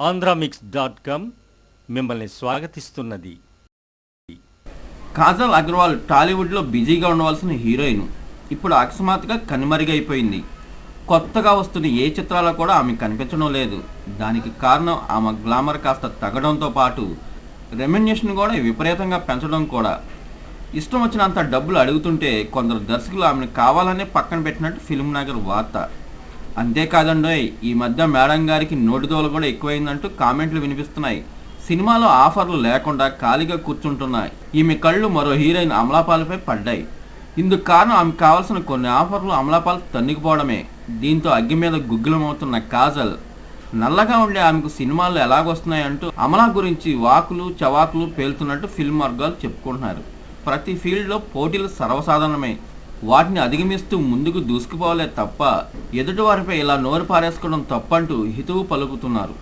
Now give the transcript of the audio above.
ఆంధ్రామిక్స్.com మిమ్మల్ని స్వాగతిస్తున్నది. కాజల్ అగర్వాల్ టాలీవుడ్లో బిజీగా ఉండవలసిన హీరోయిన్ ఇప్పుడు అకస్మాత్తుగా కనుమరుగైపోయింది. కొత్తగా వస్తున్న ఏ చిత్రాల్లో కూడా ఆమె కనిపించడం లేదు. దానికి కారణం ఆమె గ్లామర్ కాస్త తగ్గడంతో పాటు రెమ్యునరేషన్ కూడా విపరీతంగా పెంచడం కూడా. ఇష్టం వచ్చినంత డబ్బులు అడుగుతుంటే కొందరు దర్శకులు ఆమెను కావాలనే పక్కన పెట్టినట్టు ఫిల్మ్ నగర్ వార్త. అంతేకాదండోయ్, ఈ మధ్య మేడం గారికి నోటిదోలు కూడా ఎక్కువైందంటూ కామెంట్లు వినిపిస్తున్నాయి. సినిమాలో ఆఫర్లు లేకుండా ఖాళీగా కూర్చుంటున్నాయి. ఈమె కళ్ళు మరో హీరోయిన్ అమలాపాలపై పడ్డాయి. ఇందుకు కారణం ఆమెకు కావాల్సిన కొన్ని ఆఫర్లు అమలాపాలు తన్నుకుపోవడమే. దీంతో అగ్గి మీద గుగ్గులమవుతున్న కాజల్ నల్లగా ఉండే ఆమెకు సినిమాలు ఎలాగొస్తున్నాయంటూ అమలా గురించి వాకులు చవాకులు పేలుతున్నట్టు ఫిల్మ్ వర్గాలు చెప్పుకుంటున్నారు. ప్రతి ఫీల్డ్లో పోటీలు సర్వసాధారణమే. వాటిని అధిగమిస్తూ ముందుకు దూసుకుపోవాలే తప్ప ఎదుటివారిపై ఇలా నోరు పారేసుకోవడం తప్పంటూ హితవు పలుకుతున్నారు.